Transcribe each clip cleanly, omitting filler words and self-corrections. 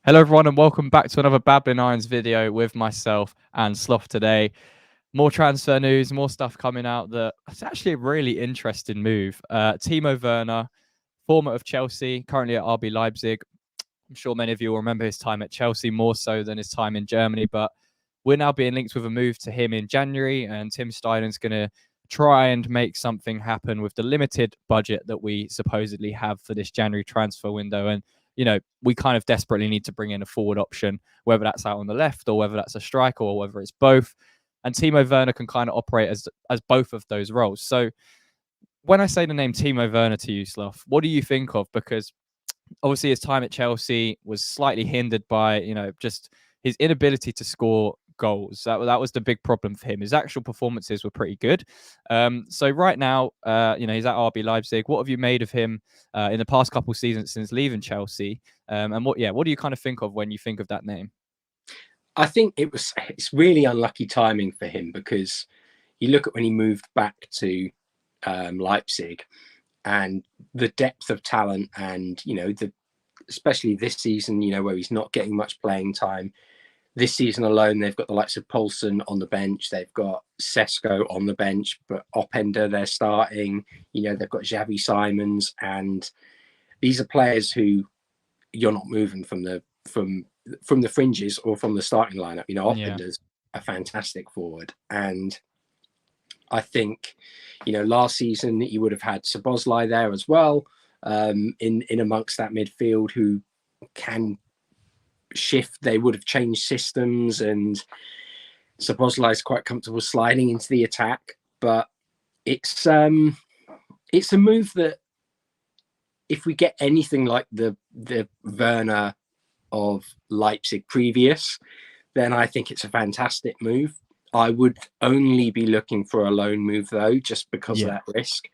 Hello, everyone, and welcome back to another Babbling Irons video with myself and Sloth today. More transfer news, more stuff coming out. It's actually a really interesting move. Timo Werner, former of Chelsea, currently at RB Leipzig. I'm sure many of you will remember his time at Chelsea more so than his time in Germany, but we're now being linked with a move to him in January, and Tim Steinen's going to try and make something happen with the limited budget that we supposedly have for this January transfer window. And we kind of desperately need to bring in a forward option, whether that's out on the left or whether that's a striker or whether it's both. And Timo Werner can kind of operate as both of those roles. So when I say the name Timo Werner to you, Sloth, what do you think of? Because obviously his time at Chelsea was slightly hindered by, just his inability to score goals. That was the big problem for him. His actual performances were pretty good. So right now, he's at RB Leipzig. What have you made of him in the past couple of seasons since leaving Chelsea? And what do you kind of think of when you think of that name? I think it's really unlucky timing for him because you look at when he moved back to Leipzig and the depth of talent, and especially this season, where he's not getting much playing time. This season alone, they've got the likes of Poulsen on the bench. They've got Sesko on the bench, but Openda they're starting. They've got Xavi Simons, and these are players who you're not moving from the fringes or from the starting lineup. Openda's a fantastic forward, and I think, last season you would have had Szoboszlai there as well, in amongst that midfield, who can shift. They would have changed systems, and Szoboszlai is quite comfortable sliding into the attack. But it's a move that, if we get anything like the Werner of Leipzig previous, then I think it's a fantastic move. I would only be looking for a loan move, though, just because of that risk.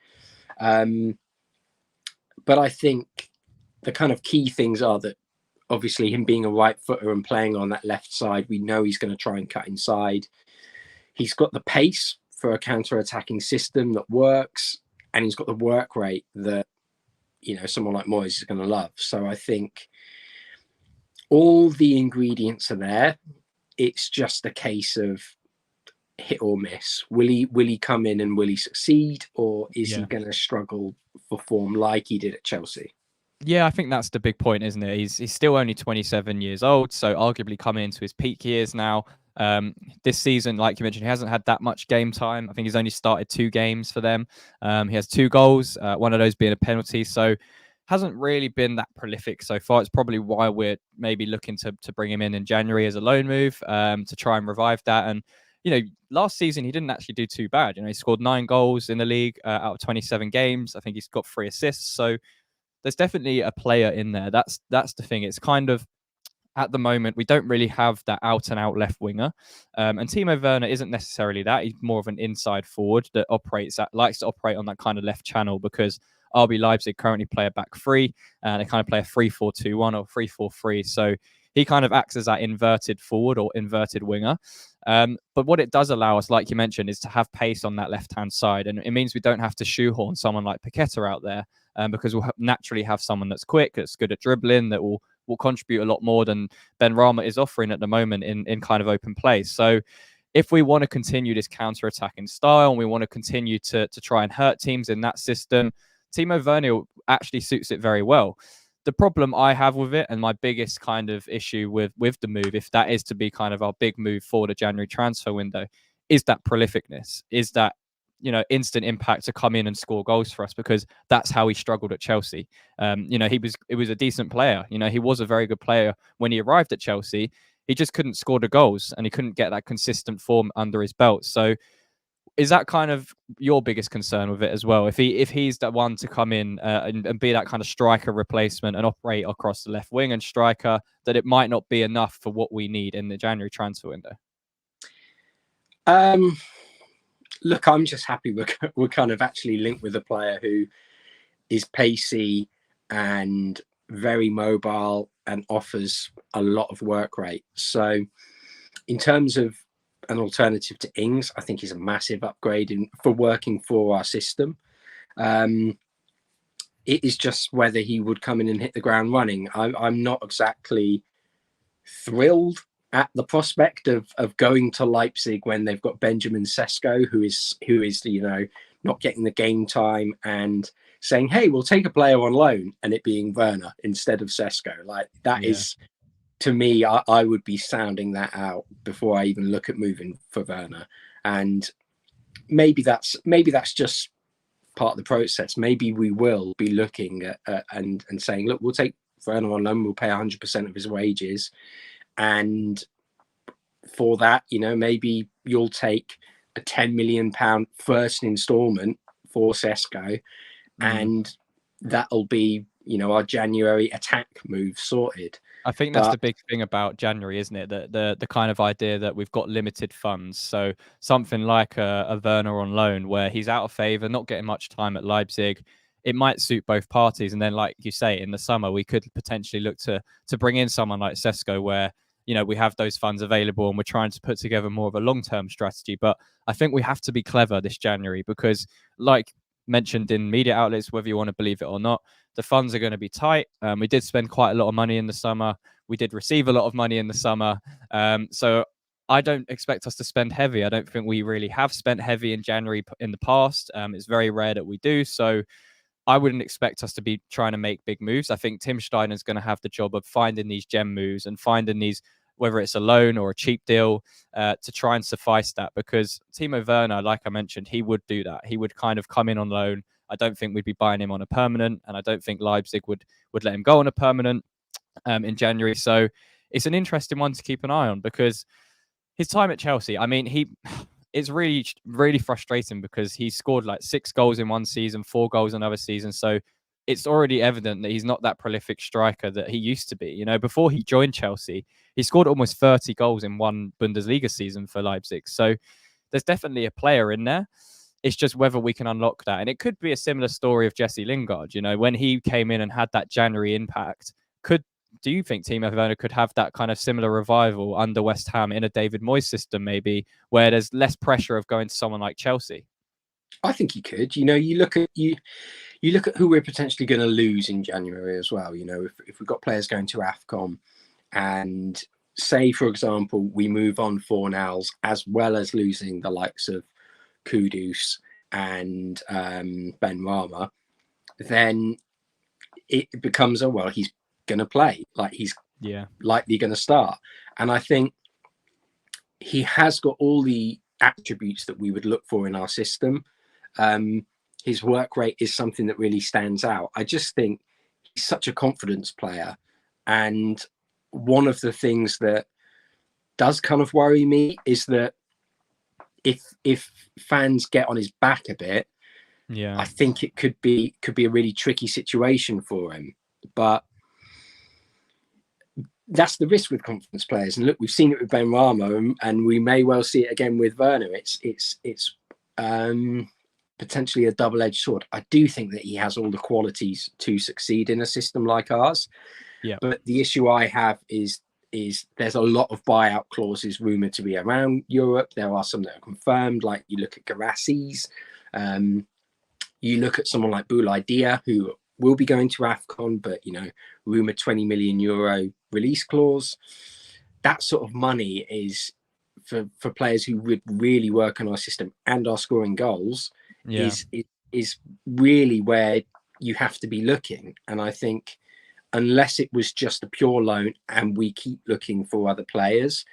But I think the kind of key things are that, obviously, him being a right footer and playing on that left side, we know he's going to try and cut inside. He's got the pace for a counter-attacking system that works, and he's got the work rate that, someone like Moyes is going to love. So I think all the ingredients are there. It's just a case of hit or miss. Will he come in and will he succeed, or is he going to struggle for form like he did at Chelsea? Yeah, I think that's the big point, isn't it? He's still only 27 years old, so arguably coming into his peak years now. This season, like you mentioned, he hasn't had that much game time. I think he's only started 2 games for them. He has 2 goals, one of those being a penalty. So hasn't really been that prolific so far. It's probably why we're maybe looking to bring him in January as a loan move, to try and revive that. And last season he didn't actually do too bad. He scored 9 goals in the league out of 27 games. I think he's got 3 assists. So there's definitely a player in there. That's the thing. It's kind of, at the moment, we don't really have that out and out left winger. And Timo Werner isn't necessarily that. He's more of an inside forward that likes to operate on that kind of left channel, because RB Leipzig currently play a back 3, and they kind of play a 3-4-2-1 or 3-4-3. So he kind of acts as that inverted forward or inverted winger. But what it does allow us, like you mentioned, is to have pace on that left-hand side. And it means we don't have to shoehorn someone like Paqueta out there, because we'll naturally have someone that's quick, that's good at dribbling, that will contribute a lot more than Ben Rama is offering at the moment in kind of open play. So if we want to continue this counter-attacking style and we want to continue to try and hurt teams in that system, Timo Werner actually suits it very well. The problem I have with it, and my biggest kind of issue with the move, if that is to be kind of our big move for the January transfer window, is that prolificness, is that instant impact to come in and score goals for us, because that's how he struggled at Chelsea. It was a decent player. He was a very good player when he arrived at Chelsea. He just couldn't score the goals, and he couldn't get that consistent form under his belt. So is that kind of your biggest concern with it as well? If he's the one to come in and be that kind of striker replacement and operate across the left wing and striker, that it might not be enough for what we need in the January transfer window? Look, I'm just happy we're kind of actually linked with a player who is pacey and very mobile and offers a lot of work rate. So in terms of an alternative to Ings, I think he's a massive upgrade for working for our system. It is just whether he would come in and hit the ground running. I'm not exactly thrilled at the prospect of going to Leipzig when they've got Benjamin Sesko, who is not getting the game time, and saying, "Hey, we'll take a player on loan," and it being Werner instead of Sesko. Like that is, to me, I would be sounding that out before I even look at moving for Werner. And maybe that's just part of the process. Maybe we will be looking at and saying, look, we'll take Werner on loan, we'll pay 100% of his wages, and for that, maybe you'll take a £10 million first instalment for Sesko, and that'll be our January attack move sorted. I think that's the big thing about January, isn't it? The kind of idea that we've got limited funds. So something like a Werner on loan, where he's out of favour, not getting much time at Leipzig, it might suit both parties. And then, like you say, in the summer, we could potentially look to bring in someone like Sesko, where we have those funds available, and we're trying to put together more of a long-term strategy. But I think we have to be clever this January because, like mentioned in media outlets, whether you want to believe it or not, the funds are going to be tight. We did spend quite a lot of money in the summer. We did receive a lot of money in the summer. So I don't expect us to spend heavy. I don't think we really have spent heavy in January in the past. It's very rare that we do. So I wouldn't expect us to be trying to make big moves. I think Tim Steiner's going to have the job of finding these gem moves and finding these, whether it's a loan or a cheap deal, to try and suffice that. Because Timo Werner, like I mentioned, he would do that. He would kind of come in on loan. I don't think we'd be buying him on a permanent, and I don't think Leipzig would let him go on a permanent in January. So it's an interesting one to keep an eye on, because his time at Chelsea, I mean, it's really, really frustrating because he scored like 6 goals in one season, 4 goals another season. So it's already evident that he's not that prolific striker that he used to be. Before he joined Chelsea, he scored almost 30 goals in one Bundesliga season for Leipzig. So there's definitely a player in there. It's just whether we can unlock that. And it could be a similar story of Jesse Lingard. When he came in and had that January impact, do you think Timo Werner could have that kind of similar revival under West Ham in a David Moyes system, maybe, where there's less pressure of going to someone like Chelsea? I think he could. You look at who we're potentially going to lose in January as well. If we've got players going to AFCON, and say, for example, we move on Fornals, as well as losing the likes of Kudus and Ben Rama, then it becomes, he's going to play. Like, he's likely going to start. And I think he has got all the attributes that we would look for in our system. His work rate is something that really stands out. I just think he's such a confidence player. And one of the things that does kind of worry me is that if fans get on his back a bit, I think it could be a really tricky situation for him. But that's the risk with confidence players. And look, we've seen it with Ben Rama, and we may well see it again with Werner. It's potentially a double-edged sword. I do think that he has all the qualities to succeed in a system like ours. Yeah. But the issue I have is there's a lot of buyout clauses rumored to be around Europe. There are some that are confirmed, like you look at Garassis. You look at someone like Boulaye Dia, who will be going to AFCON, but, rumored €20 million release clause. That sort of money is for players who would really work on our system and are scoring goals is really where you have to be looking. And I think unless it was just a pure loan and we keep looking for other players,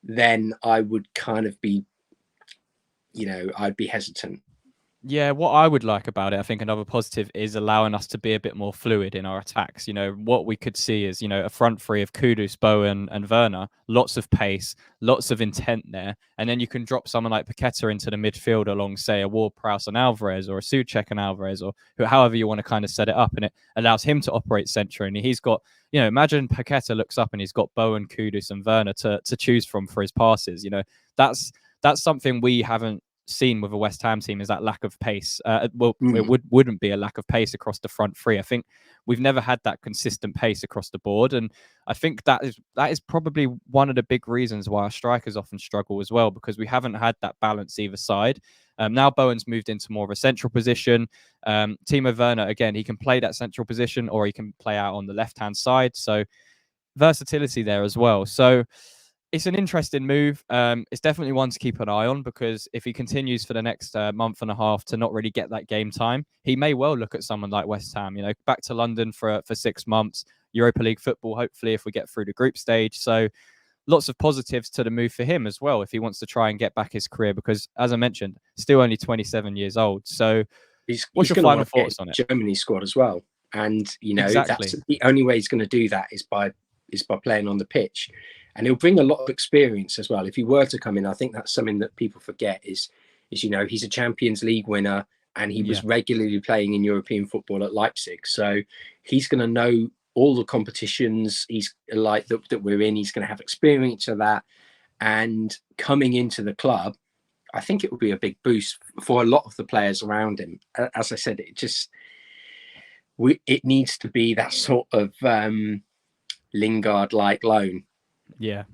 then I would kind of be, I'd be hesitant. Yeah, what I would like about it, I think another positive is allowing us to be a bit more fluid in our attacks. What we could see is, a front three of Kudus, Bowen, and Werner, lots of pace, lots of intent there. And then you can drop someone like Paqueta into the midfield along, say, a Ward-Prowse and Alvarez, or a Souček and Alvarez, or however you want to kind of set it up. And it allows him to operate centrally. And he's got, imagine Paqueta looks up and he's got Bowen, Kudus, and Werner to choose from for his passes. That's something we haven't seen with a West Ham team, is that lack of pace. It wouldn't be a lack of pace across the front three. I think we've never had that consistent pace across the board, and I think that is probably one of the big reasons why our strikers often struggle as well, because we haven't had that balance either side. Now Bowen's moved into more of a central position. Timo Werner, again, he can play that central position or he can play out on the left-hand side. So versatility there as well. So it's an interesting move. It's definitely one to keep an eye on, because if he continues for the next month and a half to not really get that game time, he may well look at someone like West Ham. You know, back to London for 6 months, Europa League football. Hopefully, if we get through the group stage, so lots of positives to the move for him as well if he wants to try and get back his career. Because as I mentioned, still only 27 years old. So, what's He's your going to final want to thoughts get on it? Germany squad as well, and you know Exactly. that's the only way he's going to do that is by playing on the pitch, and he'll bring a lot of experience as well. If he were to come in, I think that's something that people forget is you know he's a Champions League winner and he Yeah. was regularly playing in European football at Leipzig, so he's going to know all the competitions he's like that we're in. He's going to have experience of that, and coming into the club, I think it would be a big boost for a lot of the players around him. As I said, it needs to be that sort of Lingard-like loan. Yeah.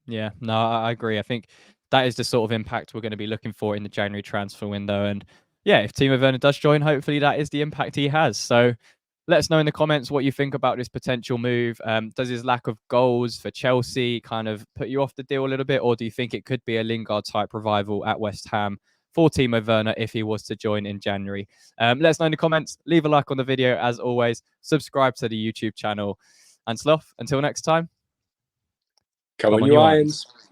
Yeah. No, I agree. I think that is the sort of impact we're going to be looking for in the January transfer window. And yeah, if Timo Werner does join, hopefully that is the impact he has. So let us know in the comments what you think about this potential move. Does his lack of goals for Chelsea kind of put you off the deal a little bit, or do you think it could be a Lingard type revival at West Ham for Timo Werner if he was to join in January? Let us know in the comments. Leave a like on the video as always. Subscribe to the YouTube channel. And Sloth, until next time, Come come on, on, you you Irons. Irons.